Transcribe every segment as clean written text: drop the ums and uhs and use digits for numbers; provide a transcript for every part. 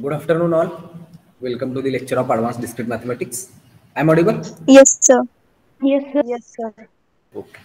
Good afternoon, all. Welcome to the lecture of Advanced Discrete Mathematics. I'm audible? Yes, sir. Yes, sir. Okay.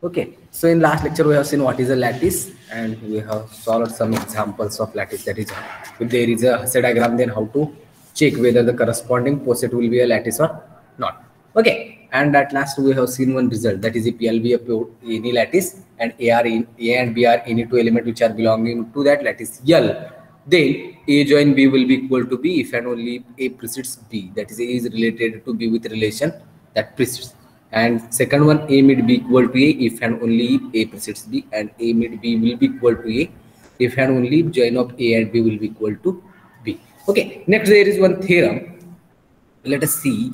Okay. So in last lecture, we have seen what is a lattice, and we have solved some examples of lattice. That is, if there is a Hasse diagram, then how to check whether the corresponding poset will be a lattice or not. Okay. And at last, we have seen one result. That is, if L be any lattice and A and B are any two elements which are belonging to that lattice L, then A join B will be equal to B if and only if A precedes B. That is, A is related to B with relation that precedes. And second one, A mid B equal to A if and only if A precedes B, and A mid B will be equal to A if and only if join of A and B will be equal to B. Okay, next there is one theorem. Let us see.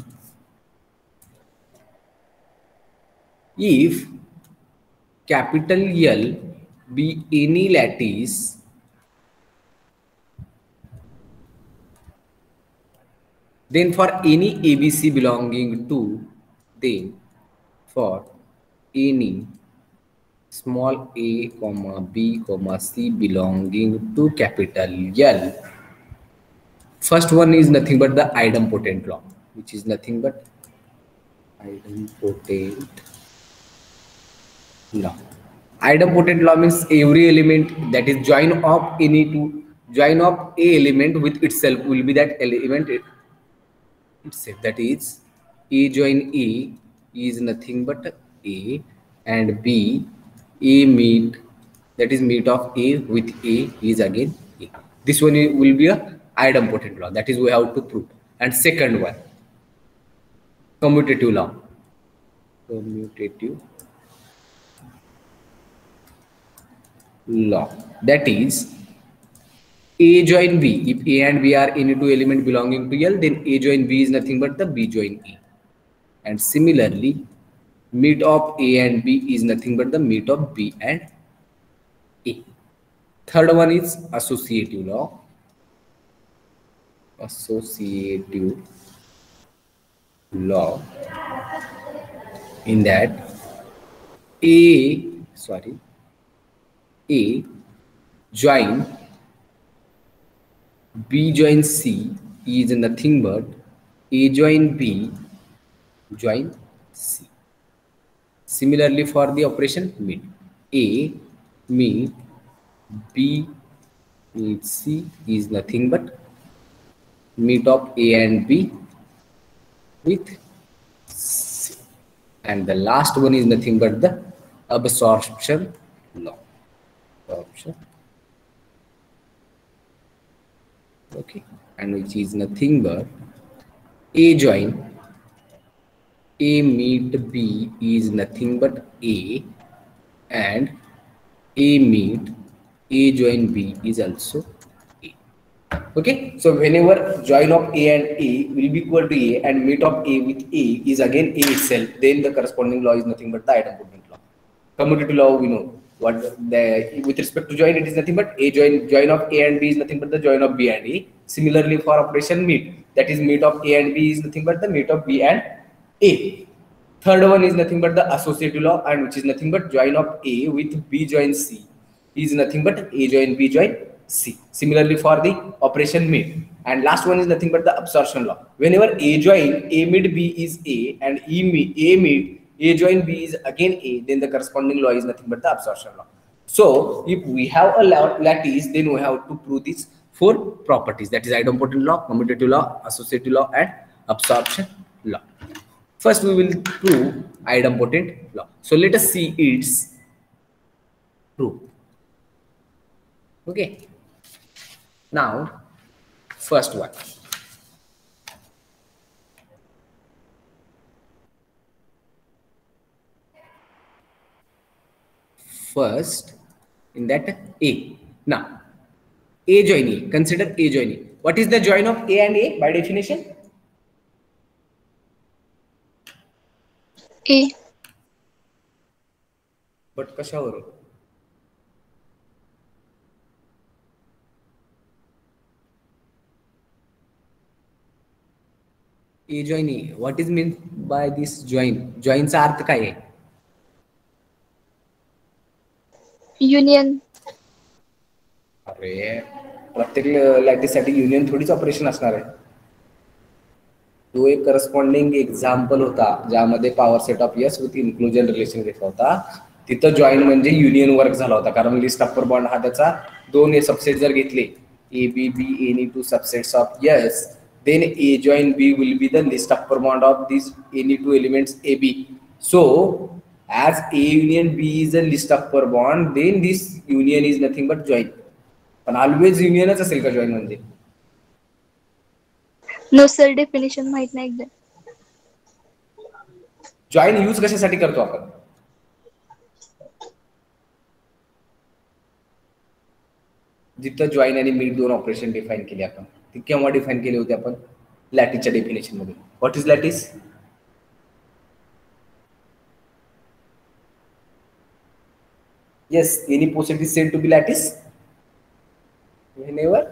If capital L be any lattice, then for any ABC belonging to, then for any small a comma b comma c belonging to capital L, first one is nothing but the idempotent law, which is nothing but idempotent law. Idempotent law means every element that is join of any two join of a element with itself will be that element itself. That is, A join A is nothing but A, and B, A meet, that is meet of A with A is again A. This one will be a idempotent law. That is we have to prove. And second one, commutative law. Commutative law. That is, A join B. If A and B are any two element belonging to L, then A join B is nothing but the B join A. And similarly, meet of A and B is nothing but the meet of B and A. Third one is associative law. Associative law. In that, A join B join C is nothing but A join B join C. Similarly, for the operation meet, A meet B meet C is nothing but meet of A and B with C. And the last one is nothing but the absorption law. Absorption. Okay, and which is nothing but A join A meet B is nothing but A, and A meet A join B is also A. Okay, so whenever join of A and A will be equal to A and meet of A with A is again A itself, then the corresponding law is nothing but the idempotent law. Commutative law, we know what the with respect to join, it is nothing but A join of A and B is nothing but the join of B and A. Similarly, for operation meet, that is meet of A and B is nothing but the meet of B and A. Third one is nothing but the associative law, and which is nothing but join of A with B join C is nothing but A join B join C. Similarly, for the operation meet, and last one is nothing but the absorption law. Whenever A join A meet B is A and A meet A join B is again A, then the corresponding law is nothing but the absorption law. So if we have a lattice, then we have to prove these four properties. That is idempotent law, commutative law, associative law, and absorption law. First, we will prove idempotent law. So let us see its proof. Okay. Now, first one. First, in that A. Now, A join A. Consider A join A. What is the join of A and A by definition? A. But कशावरून? A join A. What is meant by this join? Joinचा अर्थ काय आहे? Union. अरे प्रत्येक लॅटिससाठी union थोडीच operation असणार आहे. तो एक करस्पॉन्डिंग एक्झाम्पल होता ज्यामध्ये power set of yes with inclusion relation घेतला होता. तिथं जॉईन म्हणजे युनियन वर्क झाला होता, कारण लिस्ट अपर बॉन्ड हा त्याचा दोन सबसेट जर घेतले A B B any two subsets of S, then A join B will be the least upper bond of these any two elements AB. So as A union B is a least upper bond, then this union is nothing but join. पण always unionच असेल का join म्हणजे? No sir, definition माहित नाही एकदा. Join use कशासाठी करतो आपण? जिथं जॉइन आणि मीट दोन ऑपरेशन डिफाइन केले आपण, ते केव्हा डिफाइन केले होते आपण? लॅटिसच्या डेफिनेशन मध्ये. What is lattice? Yes, any poset is said to be lattice whenever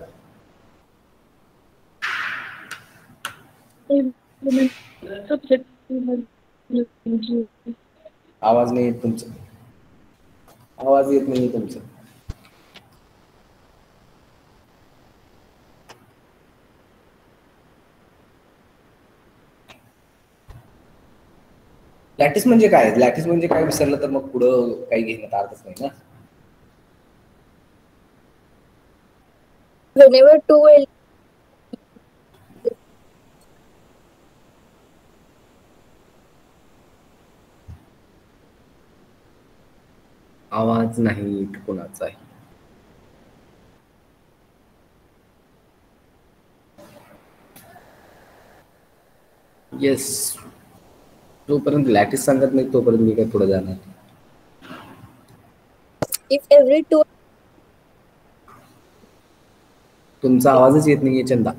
आवाज नाही येत तुमचा. आवाज येत नाही तुमचा. लॅटिस म्हणजे काय? लॅटिस म्हणजे काय विसरलं तर मग पुढं काही घेण्यात अर्थच नाही ना. Whenever two आवाज नाही कोणाचा आहे. येस, जोपर्यंत लॅटिस सांगत नाही तोपर्यंत मी काय पुढे जाणार. if every two तुमचा आवाजच येत नाहीये चंदा.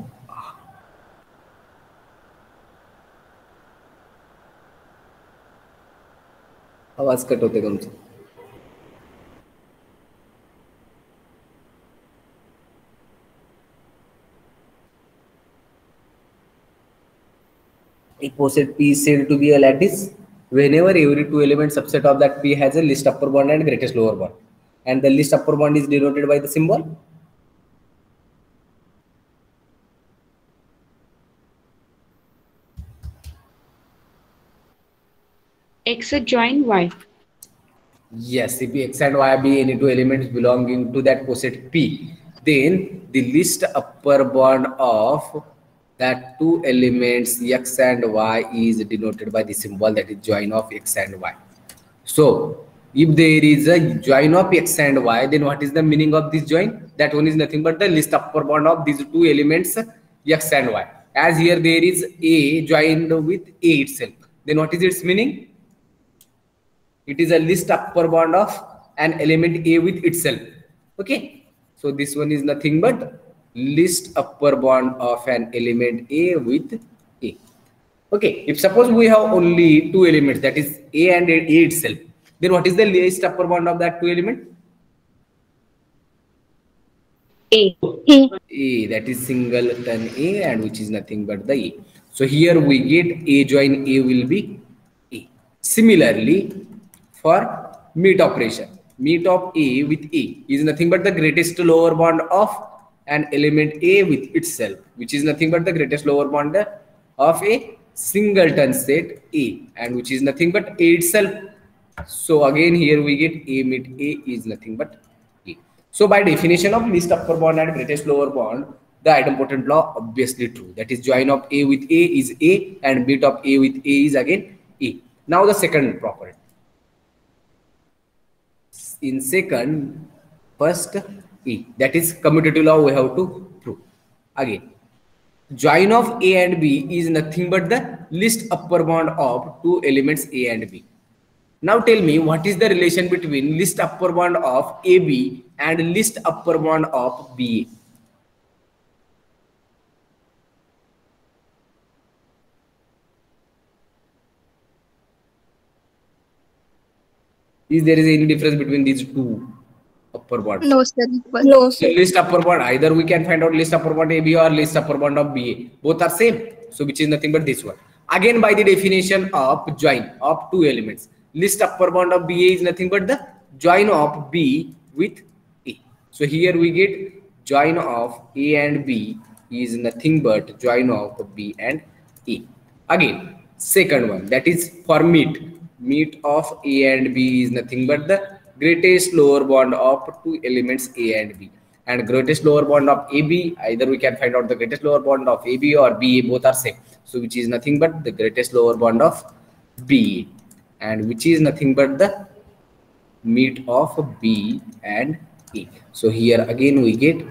आवाज कट होते तुमचा. A poset P is said to be a lattice whenever every two element subset of that P has a least upper bond and greatest lower bond, and the least upper bond is denoted by the symbol X join Y. Yes, if X and Y be any two elements belonging to that poset P, then the least upper bond of that two elements X and Y is denoted by the symbol that is join of X and Y. So if there is a join of X and Y, then what is the meaning of this join? That one is nothing but the least upper bond of these two elements X and Y. As here there is A joined with A itself, then what is its meaning? It is a least upper bond of an element A with itself. Okay, so this one is nothing but least upper bond of an element A with A. Okay, if suppose we have only two elements, that is A and A itself, then what is the least upper bond of that two element? A. A, that is singleton A, and which is nothing but the A. So here we get A join A will be A. Similarly, for meet operation, meet of A with A is nothing but the greatest lower bond of an element A with itself, which is nothing but the greatest lower bond of a singleton set A, and which is nothing but A itself. So again here we get A meet A is nothing but A. So by definition of least upper bond and greatest lower bond, the idempotent law obviously true. That is join of A with A is A, and meet of A with A is again A. Now the second property. In second, first E, that is commutative law we have to prove. Again, join of A and B is nothing but the least upper bond of two elements A and B. Now tell me, what is the relation between least upper bond of AB and least upper bond of BA? Is there is any difference between these two upper bonds? no sir, no So sir. least upper bond, either we can find out least upper bond AB or least upper bond of BA. Both are same. So which is nothing but this one. Again, by the definition of join of two elements, least upper bond of BA is nothing but the join of B with A. So here we get join of A and B is nothing but join of B and A. Again, second one, that is for meet. Meet of A and B is nothing but the greatest lower bond of two elements A and B. And greatest lower bond of AB, either we can find out the greatest lower bond of AB or BA, both are same. So which is nothing but the greatest lower bond of BA, and which is nothing but the meet of B and A. So here again we get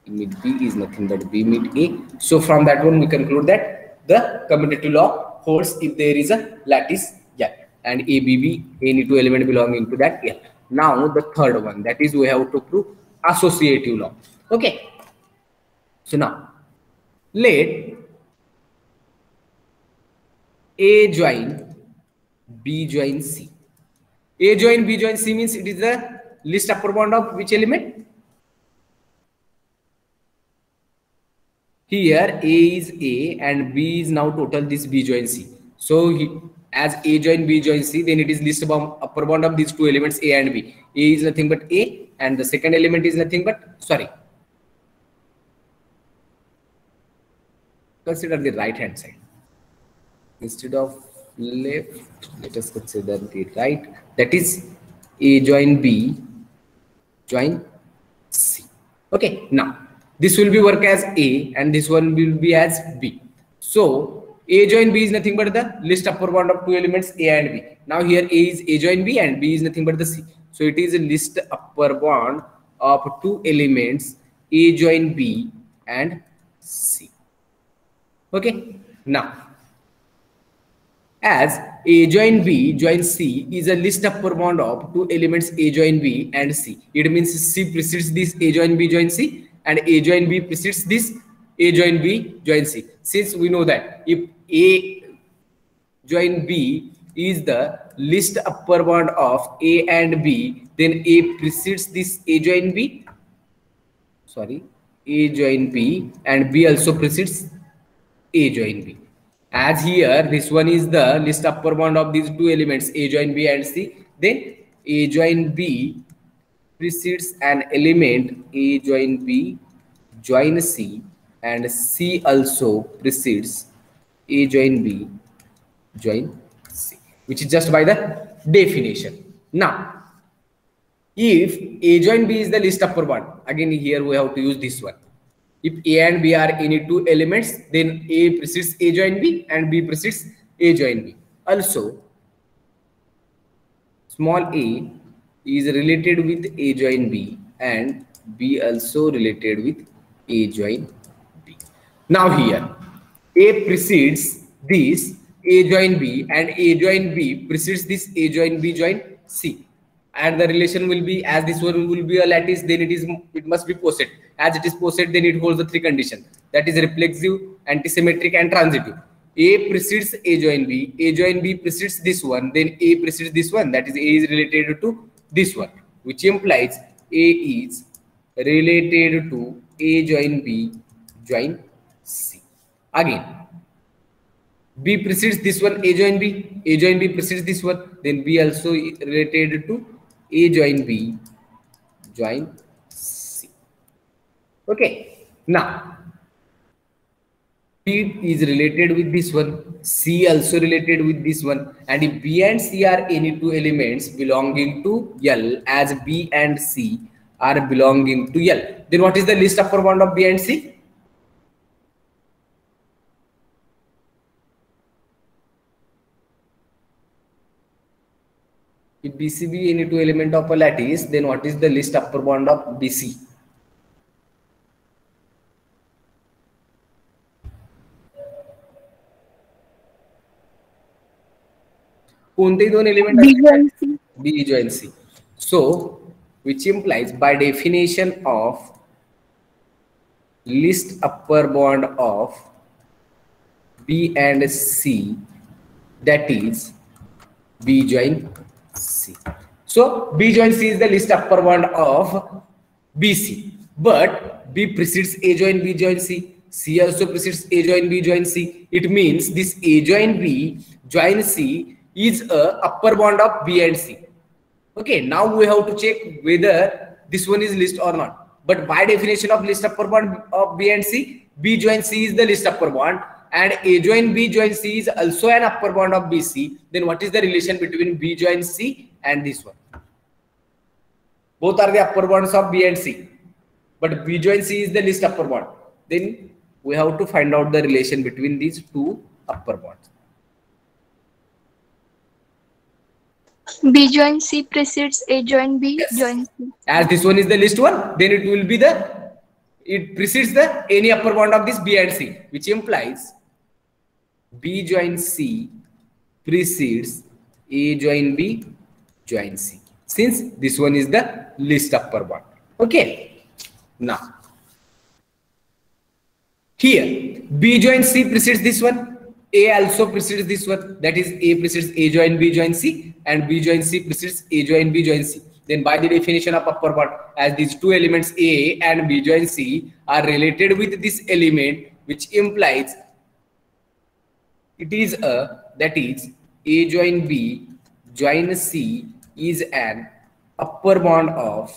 meet B is nothing but B meet A. So from that one we conclude that the commutative law holds if there is a lattice L and ABB, any two element belonging to that L. Now the third one, that is we have to prove associative law. Okay. So now let A join B join C. A join B join C means it is the least upper bound of which element? Here A is A and B is now total this B join C. So as A join B join C, then it is least upper bound of these two elements A and B. A is nothing but A and the second element is nothing but, sorry, consider the right hand side. Instead of left, let us consider the right, that is A join B join C. Okay, now this will be work as A and this one will be as B. So A join B is nothing but the least upper bound of two elements A and B. Now here A is A join B and B is nothing but the C. So it is a least upper bound of two elements A join B and C. Okay, now as A join B join C is a least upper bound of two elements A join B and C. It means C precedes this A join B join C and A join B precedes this A join B join C. Since we know that if A join B is the least upper bound of A and B, then A precedes this A join B. Sorry, A join B and B also precedes A join B. As here this one is the least upper bound of these two elements A join B and C, then A join B precedes an element A join B join C and C also precedes A join B join C, which is just by the definition. Now if A join B is the least upper bound, again here we have to use this one. If A and B are any two elements, then A precedes A join B and B precedes A join B. Also, small a is related with A join B and B also related with A join B. Now here, A precedes this A join B and A join B precedes this A join B join C. And the relation will be, as this one will be a lattice, then it must be posset. As it is posset, then it holds the three conditions, that is reflexive, antisymmetric and transitive. A precedes A join B precedes this one, then A precedes this one, that is A is related to this one, which implies A is related to A join B join C. Again, B precedes this one, A join B precedes this one, then B also related to A join B join C. Okay, now B is related with this one, C also related with this one, and if B and C are any two elements belonging to L, as B and C are belonging to L, then what is the least upper bound of B and C? If BC be any two element of a lattice, then what is the least upper bound of BC? कोणतेही दोन element B join C. So which implies by definition of least upper bond of B and C, that is B join C. So B join C is the least upper bond of BC, but B precedes A join B join C. C also precedes A join B join C. It means this A join B join C is a upper bond of B and C. Okay, now we have to check whether this one is least or not. But by definition of list upper bond of B and C, B join C is the list upper bond, and A join B join C is also an upper bond of BC. Then what is the relation between B join C and this one? Both are the upper bonds of B and C, but B join C is the least upper bond. Then we have to find out the relation between these two upper bonds. B join C precedes A join B Yes. join C. As this one is the least one, then it will be it precedes the any upper bond of this B and C, which implies B join C precedes A join B join C, since this one is the least upper bond. Okay. Now, here B join C precedes this one, A also precedes this one, that is A precedes A join B join C, and B join C precedes A join B join C. Then by the definition of upper bond, as these two elements A and B join C are related with this element, which implies it is that is A join B join C is an upper bond of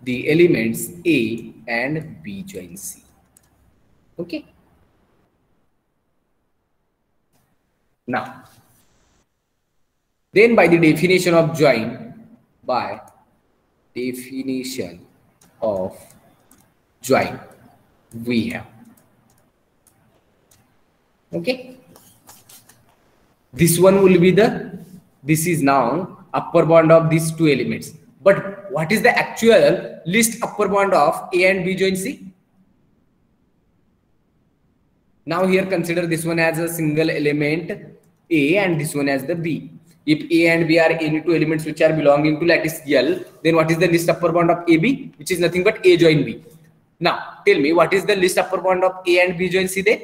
the elements A and B join C. Okay. Now, then by the definition of join, we have, okay, this one will be this is now upper bond of these two elements. But what is the actual least upper bond of A and B join C? Now here consider this one as a single element A and this one as the B. If A and B are any two elements which are belonging to lattice L, then what is the least upper bond of AB, which is nothing but A join B. Now tell me, what is the least upper bond of A and B join C then?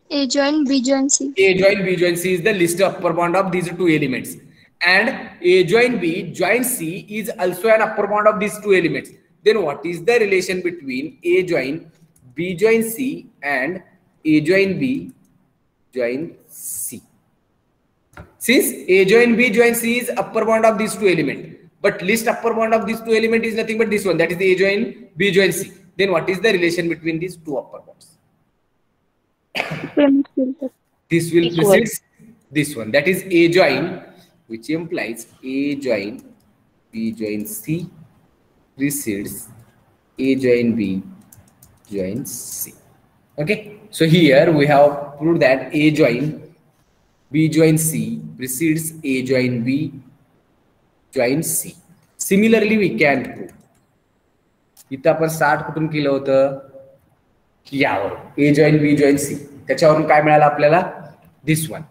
A join B join C. A join B join C is the least upper bond of these two elements, and A join B join C is also an upper bond of these two elements. Then what is the relation between A join B join C and A join B join C? Since A join B join C is upper bond of these two elements, but least upper bond of these two elements is nothing but this one, that is A join B join C. Then what is the relation between these two upper bonds? This will precede this one, that is A join, which implies A join B join C precedes A join B join C. Okay, so here we have proved that A join B join C precedes A join B join C. Similarly, we can prove, इथं आपण start कुठून केलं होतं की यावर A join B join C, त्याच्यावरून काय मिळालं आपल्याला, this one,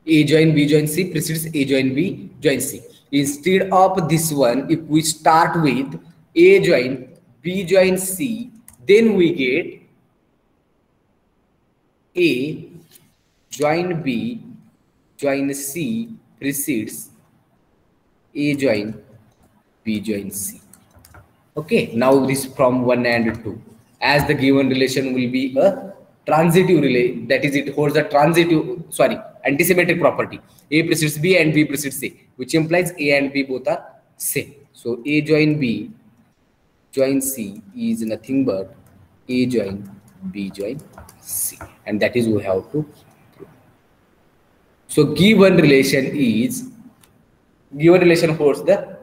A join B join C precedes A join B join C. Instead of this one, if we start with A join B join C, then we get A join B join C precedes A join B join C. Okay, now this from 1 and 2, as the given relation will be a transitive relation, that is, it holds a antisymmetric property. A precedes B and B precedes A, which implies A and B both are same. So A join B join C is nothing but A join B join C, and that is we have to prove. So given relation holds the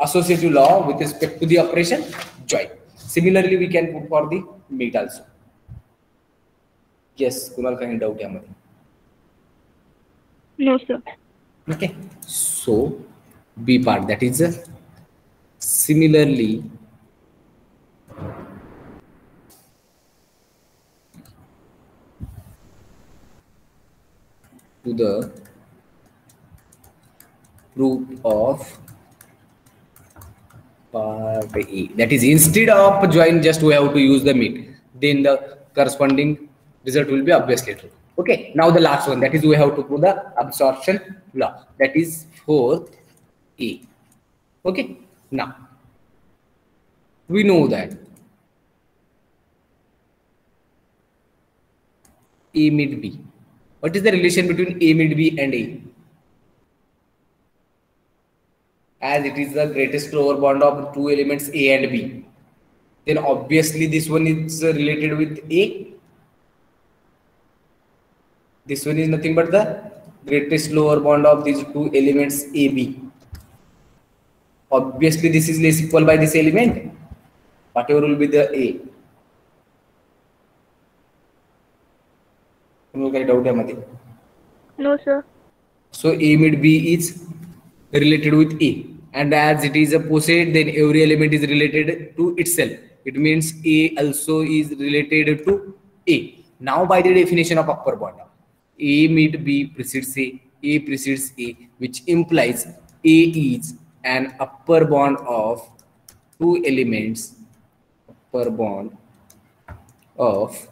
associative law with respect to the operation join. Similarly, we can put for the meet also. Yes, Kunal, काही doubt यामध्ये? No, sir. Okay, so B part, that is similarly to the proof of part A, that is, instead of join, just we have to use the meet, then the corresponding result will be obviously true. Okay, now the last one, that is, we have to prove the absorption law, that is for A. Okay, now we know that A meet B. What is the relation between A meet B and A? as it is the greatest lower bound of two elements A and B, then obviously this one is related with A. This one is nothing but the greatest lower bound of these two elements AB. Obviously this is less equal by this element. Whatever will be the A. No, sir. So A mid B is related with A, and as it is a poset, then every element is related to itself. It means A also is related to A. Now by the definition of upper bound, A mid B precedes A precedes A, which implies A is an upper bond of two elements, upper bond of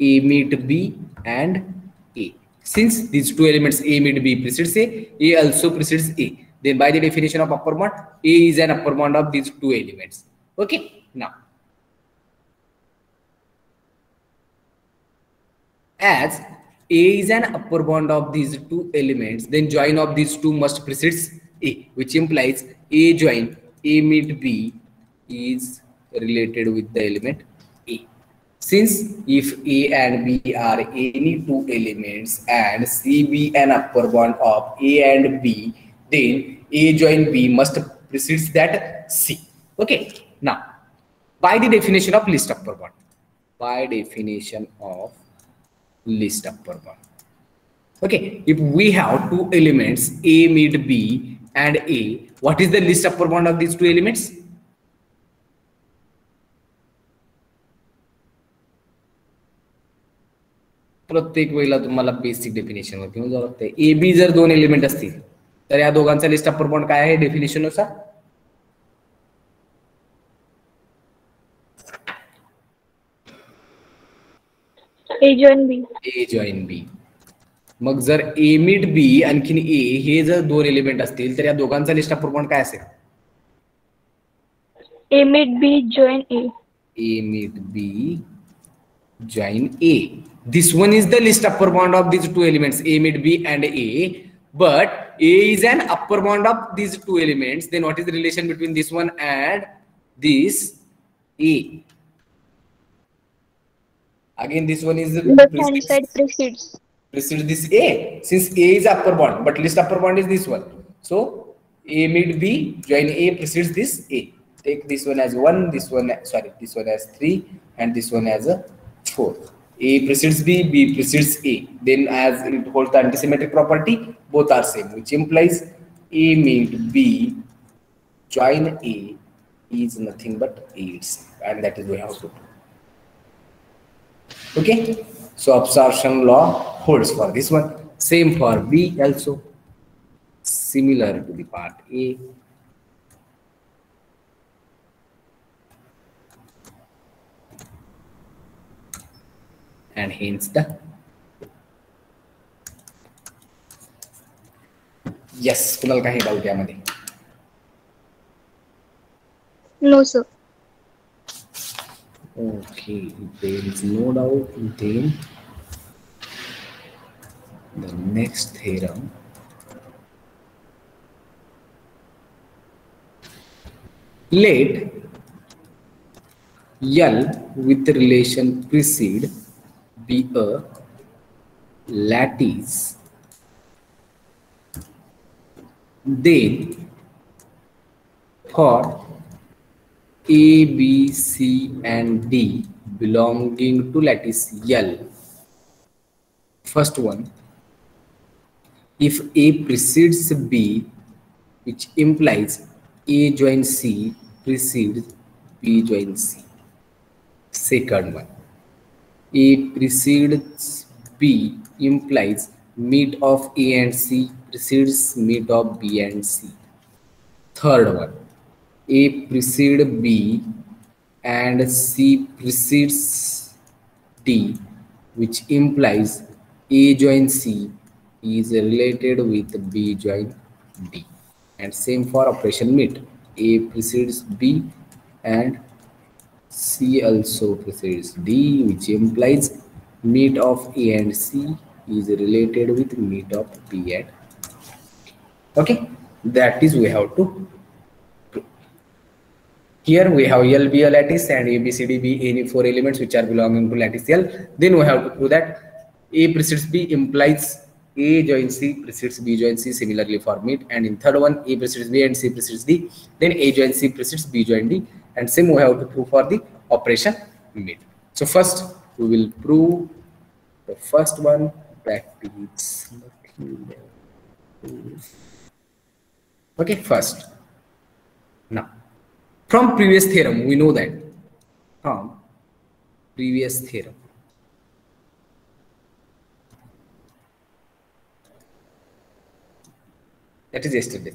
A mid B and A. Since these two elements A mid B precedes A also precedes A. Then by the definition of upper bond, A is an upper bond of these two elements. Okay, now as A is an upper bond of these two elements, then join of these two must precedes A, which implies A join A mid B is related with the element A. Since if A and B are any two elements and C be an upper bond of A and B, then A join B must precedes that C. Okay, now by the definition of least upper bond, by definition of least upper bond. Okay, if we have two elements A mid B and A, what is the least upper bond of these two elements? प्रत्येक वेळेला तुम्हाला basic definition वरती जावं लागतं. A B जर दोन element असतील तर या दोघांचा लिस्ट अपर बॉन्ड काय आहे डेफिनेशन नुसार? A join B. A join B. मग जर ए मिड बी आणखीन ए हे जर दोन एलिमेंट असतील तर या दोघांचा लिस्ट अपर बॉन्ड काय असेल? A mid B join A. A mid B join A. This one is the least upper bond of these two elements A mid B and A, but A is an upper bond of these two elements. Then what is the relation between this one and this A? Again this one is Left hand side precedes. Precedes this A, since A is upper bond but least upper bond is this one. So A mid B join A precedes this A. Take this one as 1, this one as 3 and this one as a 4. A precedes B, B precedes A. Then as it holds the antisymmetric property, both are same, which implies A mid B join A is nothing but A itself, and that is we have to do. Okay, so absorption law holds for this one. Same for B also. Similar to the part A. And hence the yes. कुणाला काही doubt यामध्ये? No, sir. Okay, there is no doubt. Then the next theorem. Let L with relation precede be a lattice, then for A, B, C and D belonging to lattice L. First one, if A precedes B, which implies A join C precedes B join C. Second one, A precedes B implies mid of A and C precedes mid of B and C. Third one, A precedes B and C precedes D, which implies A join C is related with B join D. And same for operation mid. A precedes B and C also precedes D, which implies mid of A and C is related with mid of B and D. Okay, that is we have to Here we have L be a lattice and A, B, C, D be any four elements which are belonging to lattice L. Then we have to prove that A precedes B implies A joins C precedes B joins C, similarly for meet. And in third one, A precedes B and C precedes D. Then A joins C precedes B join D. And same we have to prove for the operation meet. So first we will prove the first one, that is nothing. Okay, first. Now, from previous theorem, we know that from previous theorem, that is yesterday.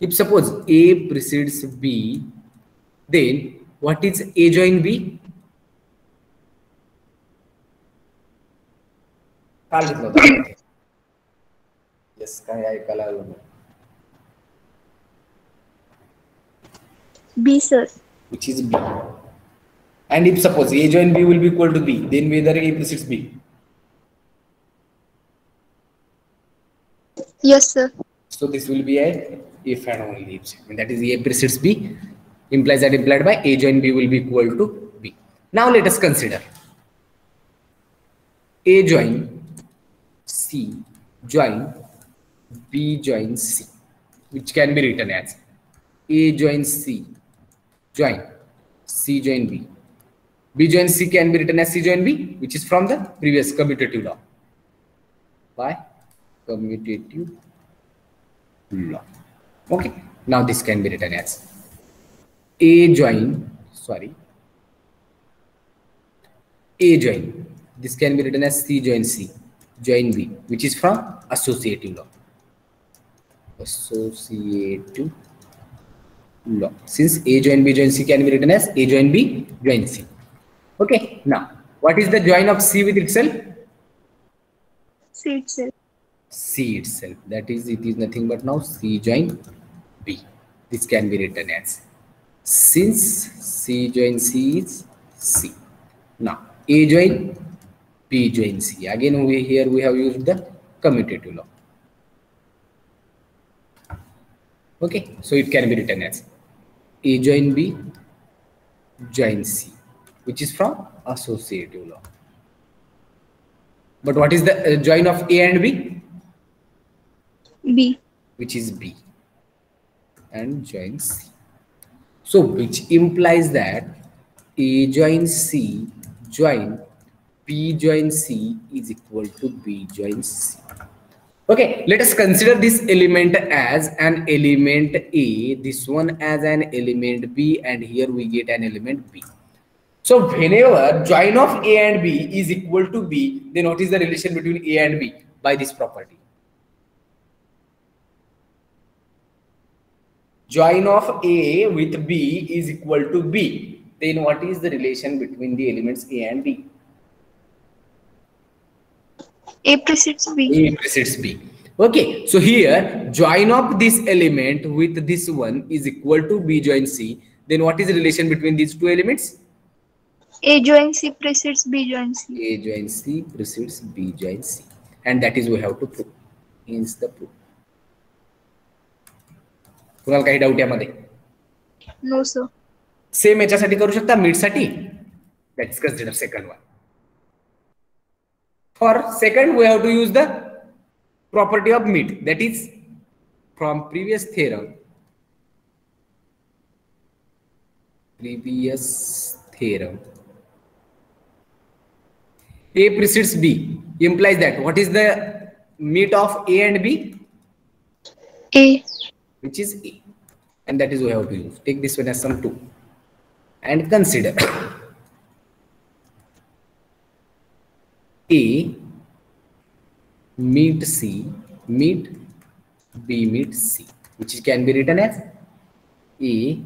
If suppose A precedes B, then what is A join B? Yes, B, sir. which is B. And if suppose A join B will be equal to B, then whether A precedes B? Yes, sir. So this will be a if and only if statement. That is A precedes B implies that implied by A join B will be equal to B. Now let us consider A join C join B join C, which can be written as A join C join C join B. B join C can be written as C join B, which is from the previous commutative law. By commutative law. Okay. Now this can be written as A join, A join. This can be written as C join C join B, which is from associative law. Associative law. Since A join B join C can be written as A join B join C. Okay. Now, what is the join of C with itself? C itself. C itself. That is, it is nothing but now C join B. This can be written as, since C join C is C. Now, A join B join C. Again, here we have used the commutative law. Okay, so it can be written as A join B join C, which is from associative law. But what is the join of A and B? B. Which is B, and join C. So which implies that A join C join B join C is equal to B join C. Okay, let us consider this element as an element A, this one as an element B, and here we get an element B. So whenever join of A and B is equal to B, then what is the relation between A and B by this property? Join of A with B is equal to B. Then what is the relation between the elements A and B? A precedes B. A precedes B. Okay, so here join of this element with this one is equal to B join C. Then what is the relation between these two elements? A join C precedes B join C. A join C precedes B join C. And that is we have to prove. Hence the proof. कुणाला काही doubt यामध्ये? No, sir. Same याच्यासाठी करू शकता meet साठी. Let's consider second one. For second, we have to use the property of meet, that is from previous theorem. A precedes B implies that what is the meet of A and B? A. Which is A, and that is we have to use. Take this one as sum 2 and consider A meet C meet B meet C, which can be written as A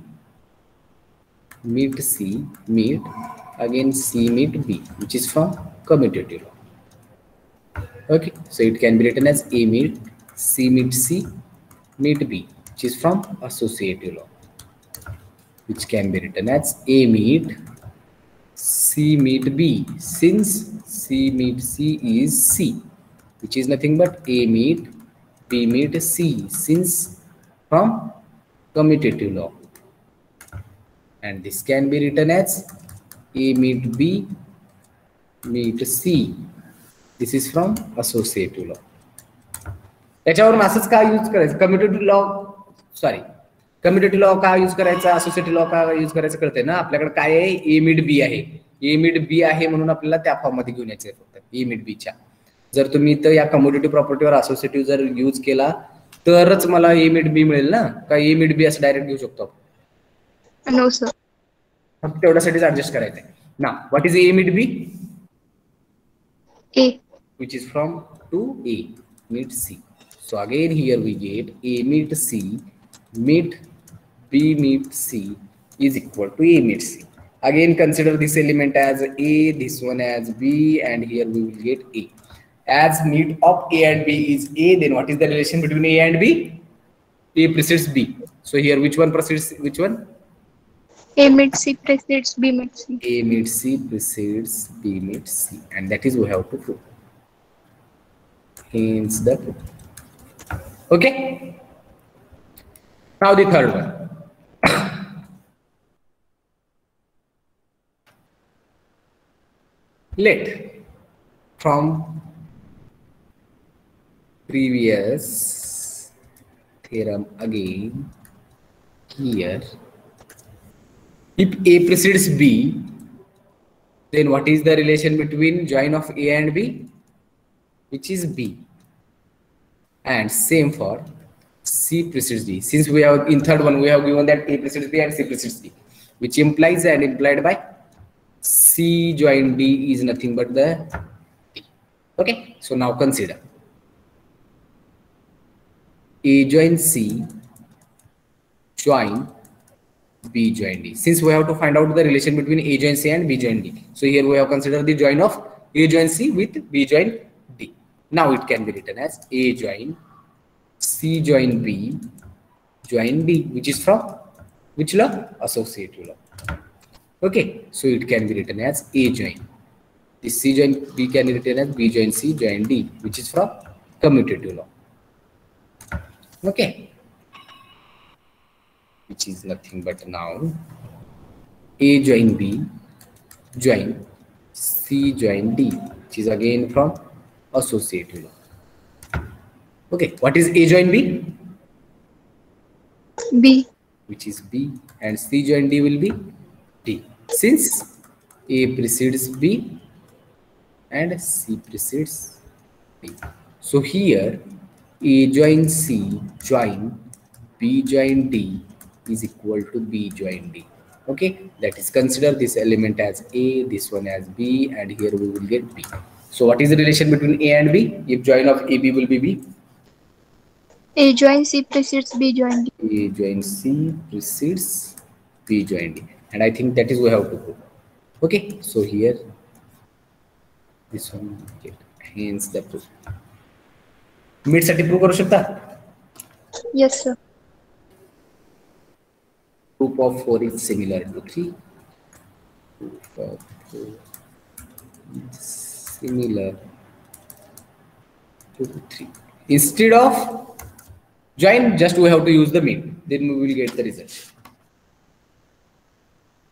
meet C meet again C meet B, which is from commutative law. Okay, so it can be written as A meet C meet C meet B, which is from associative law, which can be written as A meet C meet B, since C meet C is C, which is nothing but A meet B meet C, since from commutative law. and this can be written as A meet B meet C. This is from associative law. त्याच्यावरून असंच का use करायचं, commutative law commutative law का use करायचा, associative law का use करायचं कळतंय ना. आपल्याकडे काय आहे, ए मिड बी आहे. ए मिड बी आहे म्हणून आपल्याला त्या फॉर्म मध्ये घेऊन यायचं फक्त ए मिड बीच्या. जर तुम्ही तर या कम्युटेटिव्ह प्रॉपर्टीवर असोसिएटिव्ह जर यूज केला तरच मला ए मिड बी मिळेल ना, का ए मिड बी असं डायरेक्ट घेऊ शकतो. No sir. फक्त तेवढ्यासाठीच ऍडजस्ट करायचंय ना. What is A mid B? A. Which is from to A meet C. So again here we get A meet C meet B meet C is equal to A meet C. Again consider this element as A, this one as B, and here we will get A. As meet of A and B is A, then what is the relation between A and B? A precedes B. So here which one precedes which one? A meet C precedes B meet C. A meet C precedes B meet C, and that is we have to prove. Hence the proof. Okay. Now the third one. Let from previous theorem again here. If A precedes B, then what is the relation between join of A and B? Which is B. And same for C precedes D. Since we have in third one we have given that A precedes B and C precedes D, which implies and implied by C join D is nothing but the D. Okay. So now consider A join C join B join D. Since we have to find out the relation between A join C and B join D, so here we have considered the join of A join C with B join D. Now it can be written as A join C join B join D, which is from which law? Associative law. Okay, so it can be written as A join this C join B can be written as B join C join D, which is from commutative law. Okay, which is nothing but now A join B join C join D, which is again from associative law. Okay, what is A join B? B. Which is B, and C join D will be D. Since A precedes B and C precedes B, so here A join C join B join D is equal to B join D. Okay, that is consider this element as A, this one as B, and here we will get B. So what is the relation between A and B? If join of AB will be B. A join C precedes B join D. A join C precedes B join D, and I think that is we have to prove. Okay, so here this one get, hence the proof. Mid साठी prove करू शकता? Yes sir. Proof of 4 is similar to 3. Proof of 4 is similar to 3. Instead of join, just we have to use the mean, then we will get the result.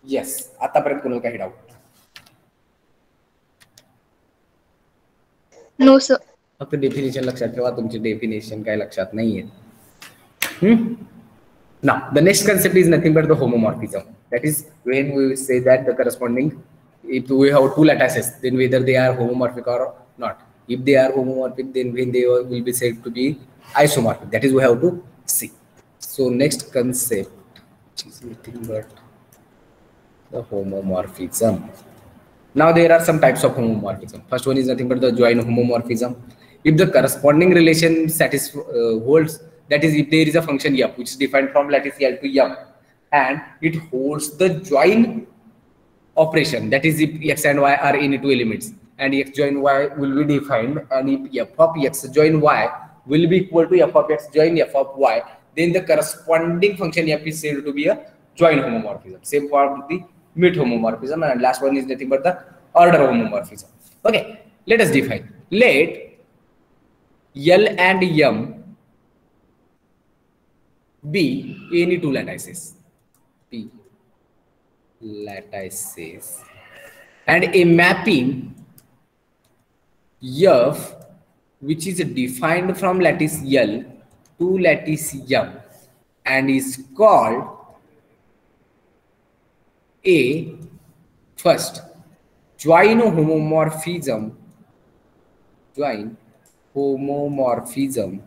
Yes, आतापर्यंत कोणाला काही doubt? No sir. फक्त definition लक्षात ठेवा, तुमची definition काय लक्षात नाहीये. Now the next concept is nothing but the homomorphism. That is when we say that the corresponding, if we have two lattices, then whether they are homomorphic or not. If they are homomorphic, then when they will be said to be isomorphic. That is we have to see. So next concept, which is nothing but the homomorphism. Now there are some types of homomorphism. First one is nothing but the join homomorphism. If the corresponding relation holds, that is if there is a function f which is defined from lattice L to m, and it holds the join operation, that is if x and y are any two elements, and x join y will be defined, and if f of x join y will be equal to f of x join f of y, then the corresponding function f is said to be a join homomorphism. Same for the mid homomorphism, and last one is nothing but the order homomorphism. Okay, let us define. Let L and m be any two lattices. P lattices, and a mapping F which is defined from lattice L to lattice M and is called a first join homomorphism join homomorphism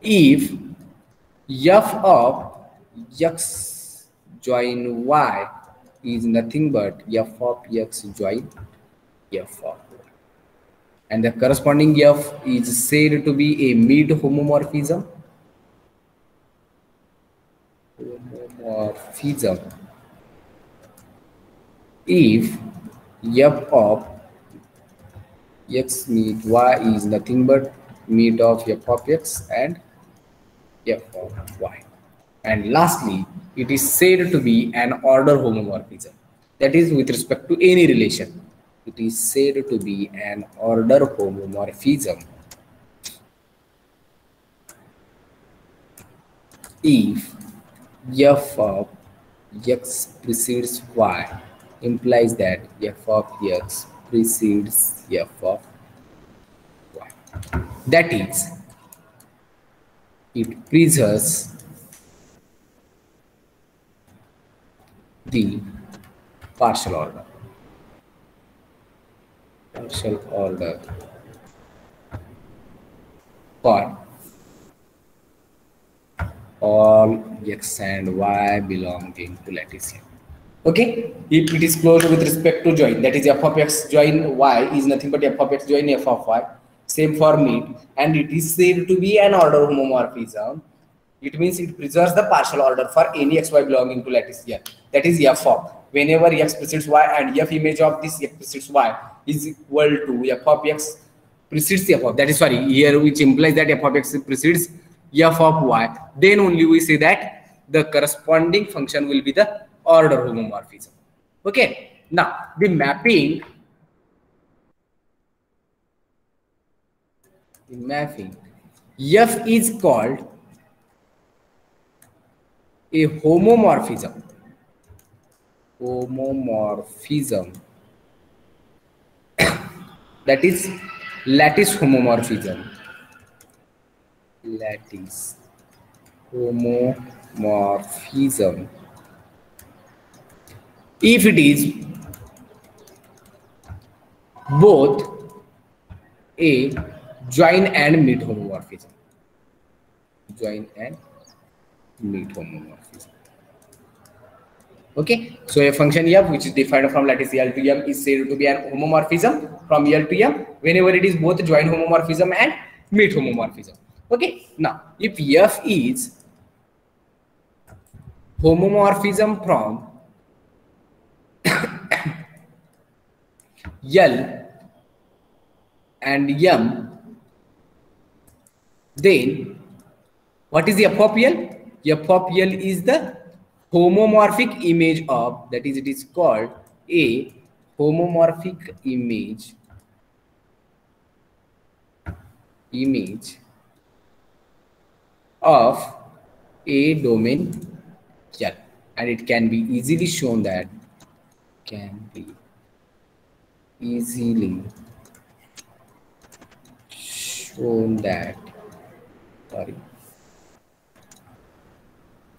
if f of x join y is nothing but f of x join f of y, and the corresponding f is said to be a mid homomorphism if f of x meet y is nothing but meet of f of x and f of y. And lastly, it is said to be an order homomorphism. That is with respect to any relation. It is said to be an order homomorphism if f of x precedes y implies that f of x precedes f of y. That is, it preserves the partial order for all x and y belonging to lattice. Okay, if it is closed with respect to join, that is f of x join y is nothing but f of x join f of y. Same for meet, and it is said to be an order homomorphism. It means it preserves the partial order for any xy belonging to lattice here. That is f of whenever x precedes y and f image of this x precedes y is equal to f of x precedes f of, that is sorry here, which implies that f of x precedes f of y, then only we say that the corresponding function will be the order homomorphism. Okay, now the mapping f is called a homomorphism that is lattice homomorphism if it is both a join and meet homomorphism. Okay, so a function f which is defined from lattice L to M is said to be an homomorphism from L to M whenever it is both join homomorphism and meet homomorphism. Okay, now if f is homomorphism from L and M, then what is the f of L? F of L is the homomorphic image of, that is, it is called a homomorphic image of a domain L, and it can be easily shown that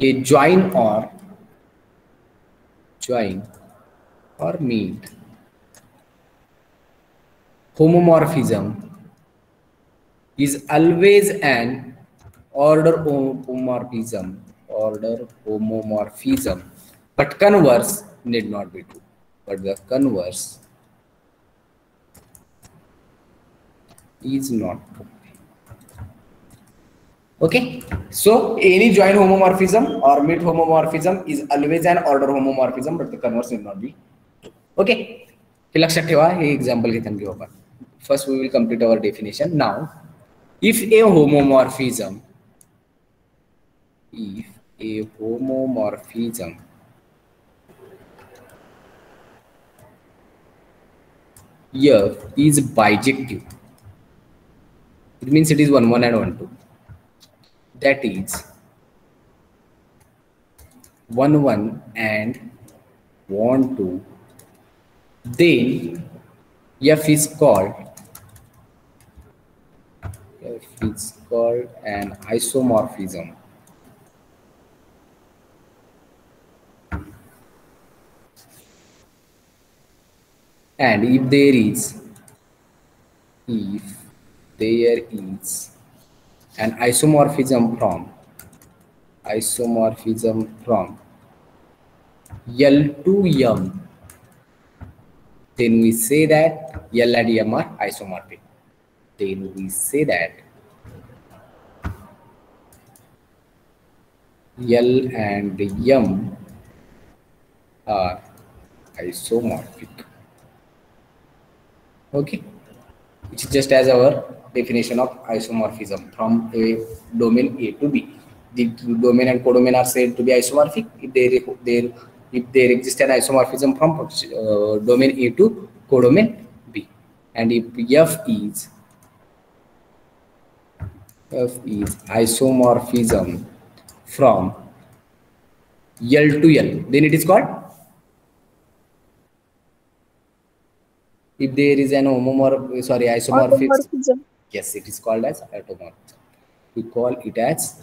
a join or meet homomorphism is always an order homomorphism, but converse need not be true. But the converse is not true. Okay, so any joint homomorphism or meet homomorphism is always an order homomorphism, but the converse need not be true. Okay, हे लक्षात ठेवा, हे example घेताना घेऊ आपण. First we will complete our definition. Now, if a homomorphism F is bijective, it means it is 1 1 and 1 2. That is, 1 and want to, then F is called an isomorphism. And if there is an isomorphism from L to M, then we say that L and M are isomorphic. Then we say that L and M are isomorphic. Okay, which is just as our definition of isomorphism from a domain A to B. The domain and codomain are said to be isomorphic if there exists an isomorphism from domain A to codomain B, and if F is isomorphism from L to L, then it is called, if there is an isomorphism. Yes, it is called as automorphism. We call it as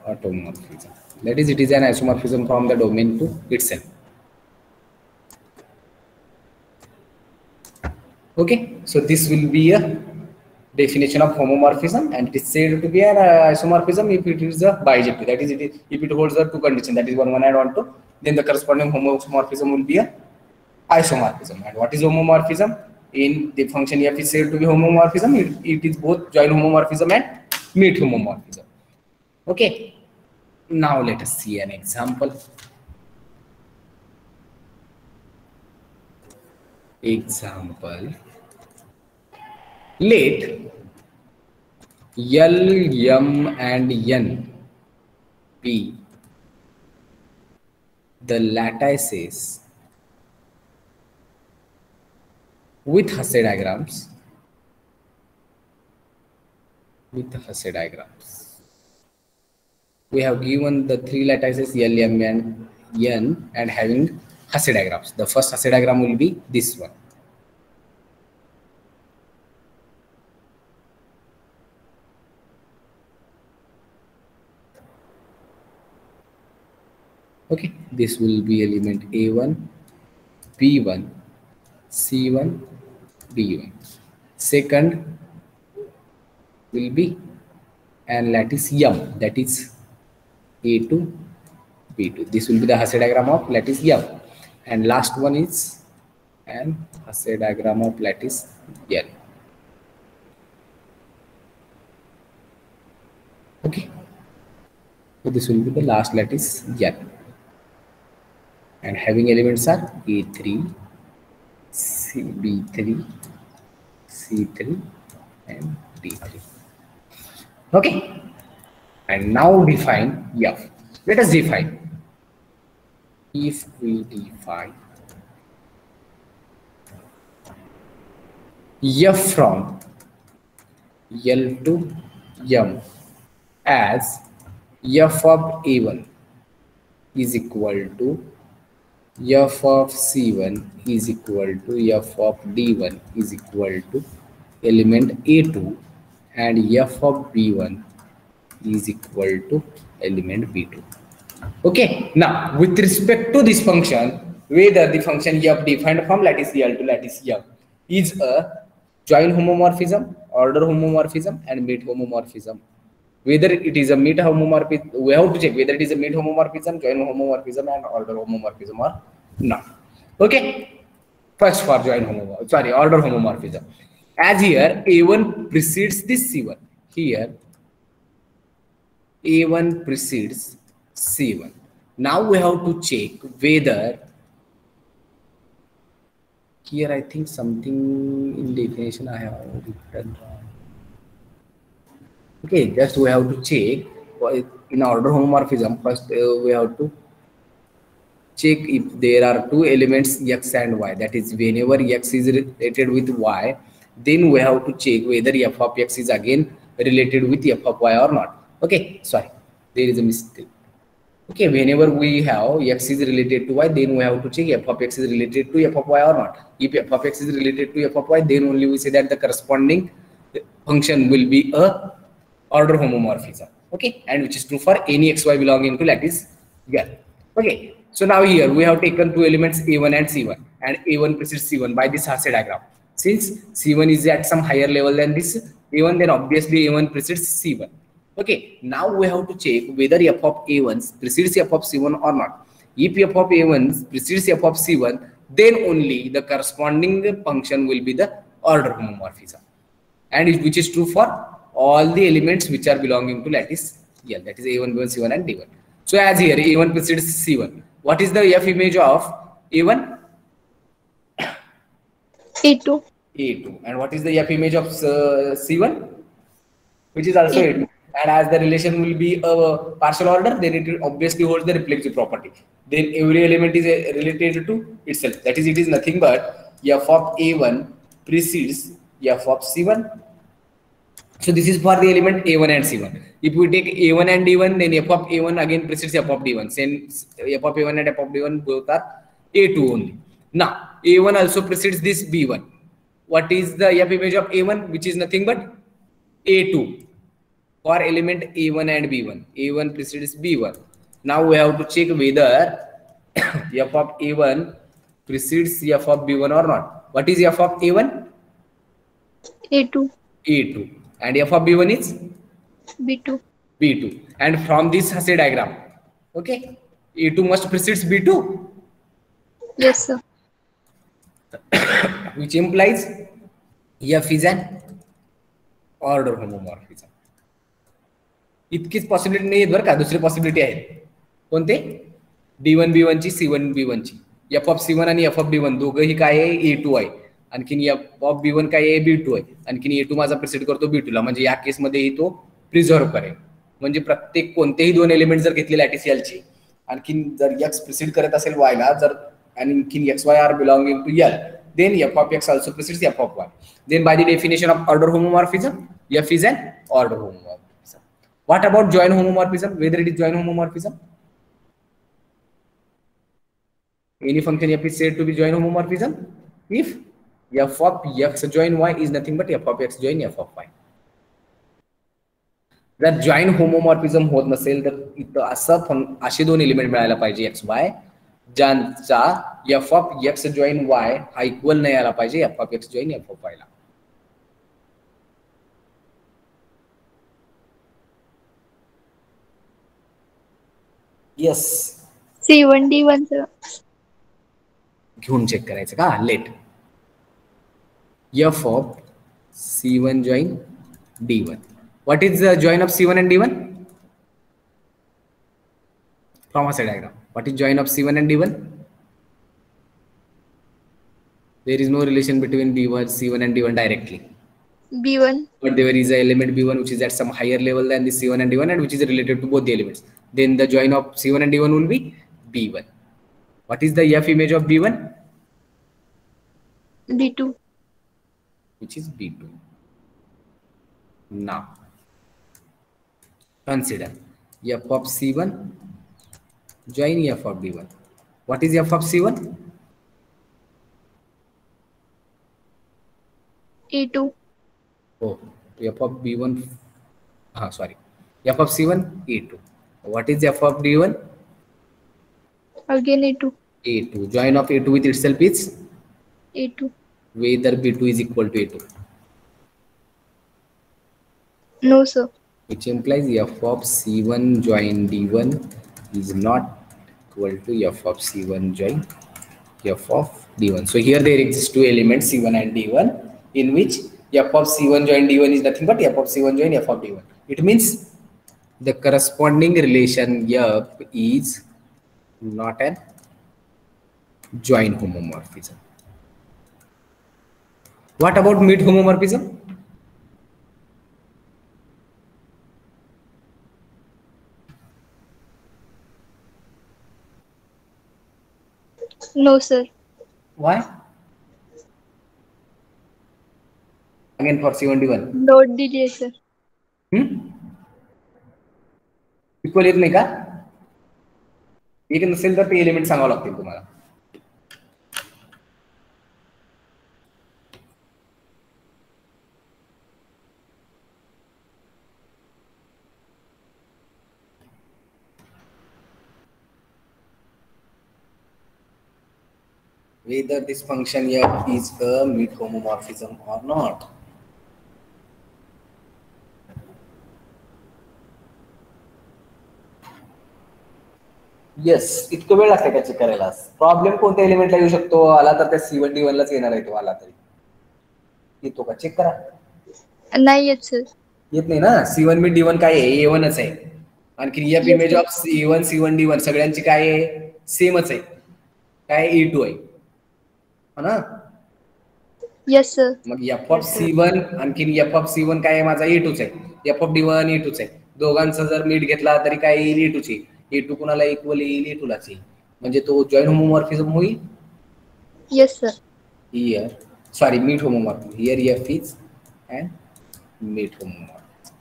automorphism. That is, it is an isomorphism from the domain to itself. Okay, so this will be a definition of homomorphism, and it is said to be an isomorphism if it is a bijective. That is, if it holds the two conditions, that is 1 and 1 2, then the corresponding homomorphism will be a isomorphism. And what is homomorphism? In the function F is said to be homomorphism. It is both joint homomorphism and meet homomorphism. Okay, now let us see an example. Let L, M and N be the lattices with Hasse diagrams. We have given the three lattices L, M and N and having Hasse diagrams. The first Hasse diagram will be this one. Okay, this will be element A1, B1, C1, D1. Second will be an lattice M, that is A2, B2. This will be the Hasse diagram of lattice M. And last one is an Hasse diagram of lattice L. Okay, so this will be the last lattice L. And having elements are A3, B3, C3 and D3. Okay, and now define F. Let us define. If we define F from L to M as F of A1 is equal to F of C1 is equal to F of D1 is equal to element A2, and F of B1 is equal to element B2. Okay, now with respect to this function, whether the function F defined from lattice L to lattice M is a joint homomorphism, order homomorphism and meet homomorphism. Whether it is a meet homomorphism, we have to check whether it is a meet homomorphism, joint homomorphism and order homomorphism or not. Okay, first for joint homomorphism, sorry, order homomorphism. As here A1 precedes this C1. Here A1 precedes C1. Now we have to check whether, here I think something in definition I have written wrong. Okay, just we have to check in order homomorphism. First we have to check if there are two elements X and Y. That is, whenever X is related with Y, then we have to check whether F of X is again related with f of y or not. Okay, sorry, there is a mistake. Okay, whenever we have x is related to y, then we have to check f of x is related to f of y or not. If f of x is related to f of y, then only we say that the corresponding function will be a order homomorphism. Okay, and which is true for any xy belonging to lattice L. Okay, so now here we have taken two elements a1 and c1, and a1 precedes c1 by this Hasse diagram. Since c1 is at some higher level than this a1, then obviously a1 precedes c1. Okay, now we have to check whether f of a1 precedes f of c1 or not. If f of a1 precedes f of c1, then only the corresponding function will be the order homomorphism, and which is true for all the elements which are belonging to lattice L, that is a1, b1, c1 and d1. So as here a1 precedes c1, what is the f image of a1? A2. A2. And what is the f image of c1? Which is also A2. And as the relation will be a partial order, then it obviously holds the reflexive property. Then every element is related to itself. That is, it is nothing but f of a1 precedes f of c1. So this is for the element a1 and c1. If we take a1 and d1, then f of a1 again precedes f of d1. Since f of a1 and f of d1 both are a2 only. Now a1 also precedes this b1. What is the f image of a1? Which is nothing but a2. For element a1 and b1, a1 precedes b1. Now we have to check whether f of a1 precedes f of b1 or not. What is f of a1? A2. A2. And f of b1 is B2. b2. And from this Hasse diagram, okay, a2 must precedes b2. Yes, sir. Which implies f is an order homomorphism. इतकीच possibility नाही बरं का, दुसरी possibility आहेत. कोणते? d1 b1 ची, c1 b1 ची. f of c1 आणि f of b1 दोघंही काय आहे? a2 आहे. आणखीन f of b1 काय आहे? b2 आहे. आणखीन a2 माझा प्रिसिड करतो b2 ला, म्हणजे या केस मध्येही तो प्रिझर्व्ह करेल. म्हणजे प्रत्येक कोणतेही दोन एलिमेंट जर घेतले लॅटिस L चे, आणखीन जर x प्रिसिड करत असेल y ला, जर आणखीन xy are belonging to L, then f of x also precedes f of y. Then by the definition of order homomorphism, f is an order homomorphism. What about joint homomorphism? Whether it is joint homomorphism? Any function f is said to be joint homomorphism if f of x join y is nothing but f of x join f of y. जर joint homomorphism होत नसेल तर इथं असं असे दोन element मिळायला पाहिजे x y ज्यांचा f of x join y हा इक्वल नाही आला पाहिजे f of x join f of y ला. Yes. C1 D1 sir. घेऊन चेक करायचं का? Let f of c1 join d1. What is the join of c1 and d1? From Hasse diagram, what is join of c1 and d1? There is no relation between d1, c1 and d1 directly. B1. But there is an element b1 which is at some higher level than the c1 and d1 and which is related to both the elements. Then the join of c1 and d1 will be b1. What is the f image of b1? B2. Which is b2. Now consider f of c1 join f of b1. What is f of c1? A2. Oh, f of b1. Sorry. F of c1 a2. What is f of d1? Again A2. A2. Join of a2 with itself is A2. whether b2 is equal to a2. No sir. Which implies f of c1 join d1 is not equal to f of c1 join f of d1. So here there exist two elements c1 and d1 in which f of c1 join d1 is nothing but f of c1 join f of d1. It means the corresponding relation f is not an joint homomorphism. What about mid homomorphism? No sir. Why? Again for c1 d1. Load delay sir. Equal येत नाही का? एक नसेल तर ते element सांगावं लागतील तुम्हाला. Whether this function f is a meet homomorphism or not. Yes, इतकं वेळ लागते का चेक करायला? प्रॉब्लेम कोणत्या एलिमेंटला येऊ शकतो? आला तर त्या C1 D1 लाच येणार आहे. तो आला तरी येतो का? चेक करा. नाही येत सर. येत नाही ना. C1 मी D1 काय आहे? A1च आहे. आणखी f image of C1 D1 सगळ्यांची काय आहे? सेमच आहे. काय A2 आहे ना. Yes sir. Mug f of C1 आणखी f ऑफ C1 काय आहे? माझा A2च आहे. f ऑफ D1 A2च आहे. दोघांचा जर मीट घेतला तरी काय येईल? A2 ची. A2 कुणाला इक्वल येईल? A2 लाच येईल. म्हणजे तो जॉईन होमोमॉर्फिझम होईल. Yes sir. Here sorry meet homomorphism. Here f is and meet homomorphism.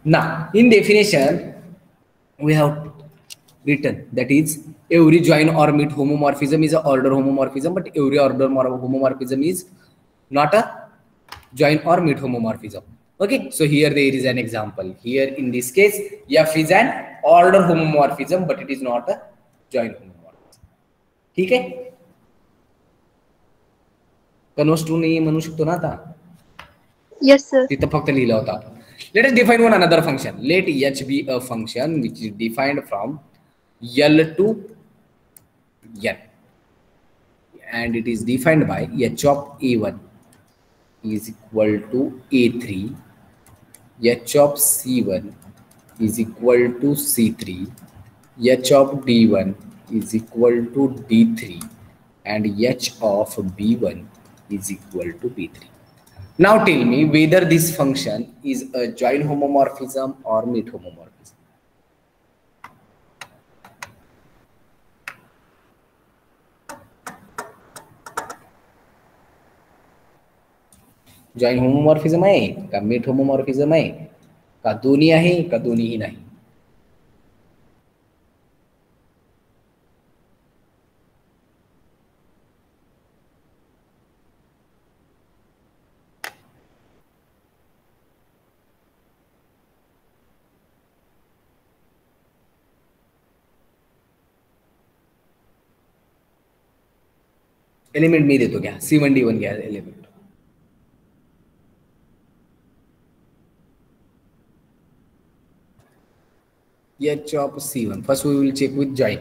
Now in definition we have written that is every join or meet homomorphism is a order homomorphism, but every order homomorphism is not a join or meet homomorphism. Okay, so here there is an example. Here in this case f is an order homomorphism, but it is not a join homomorphism. ठीक है, converse to नाही म्हणू शकतो ना आता. Yes sir. तिथं फक्त लिहिला होता. Let us define one another function. Let h be a function which is defined from L to N, and it is defined by h of a1 is equal to a3, h of c1 is equal to c3, h of d1 is equal to d3, and h of b1 is equal to b3. Now tell me whether this function is a join homomorphism or meet homomorphism. Join homomorphism आहे का meet होमोमॉर्फिझम आहे का दोन्ही आहे का दोन्हीही नाही? Element मी देतो, घ्या C1 D1 घ्या element. H of C1. First we will check with join.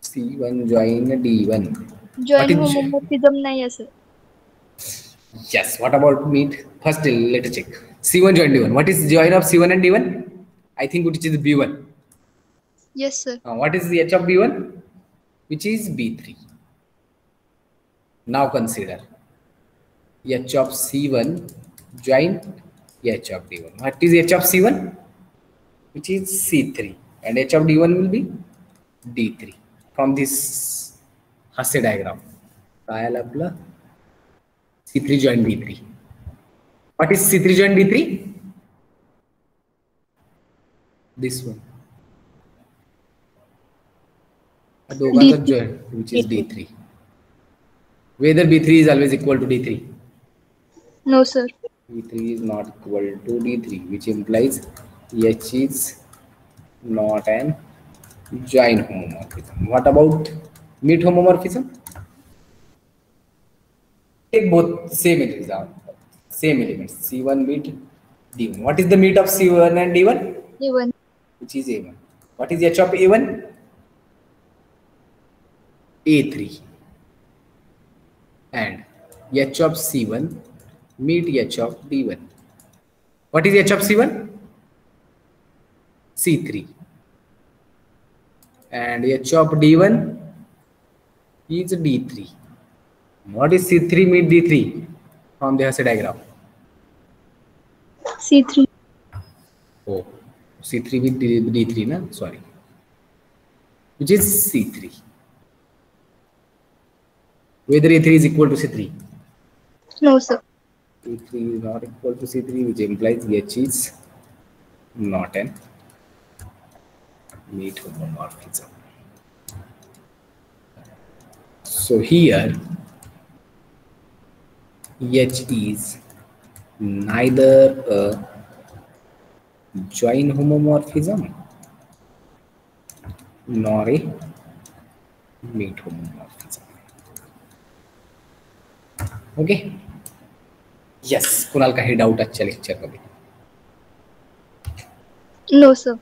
C1 join D1. Join homomorphism नाही आहे sir. Yes. What about meet? First let us check. C1 join D1. What is join of C1 and D1? I think which is B1. Yes sir. What is the H of B1? Which is B3. Now consider H of C1 join H of D1. What is H of C1? Which is C3, and H of D1 will be D3. From this Hasse diagram, C3 join D3. What is C3 join D3? This one. दोघांचा join, which is D3. Whether B3 is always equal to D3? No sir. B3 is not equal to D3, which implies H is not an join homomorphism. What about meet homomorphism? Take both same example, same elements. C1 meet D1. What is the meet of C1 and D1? A1. Which is A1. What is H of A1? A3. And H of C1 meet H of D1. What is H of C1? C3. And H of D1 is D3. What is C3 meet D3 from the Hasse diagram? C3. Oh, C3 with D3, na? Sorry. Which is C3. Whether A3 is equal to C3? No sir. C3 is not equal to C3, which implies H is not an meat homomorphism. So here H is neither a join homomorphism nor a meat homomorphism. Okay yes, Kunal काही doubt आजच्या lecture मध्ये? No, sir.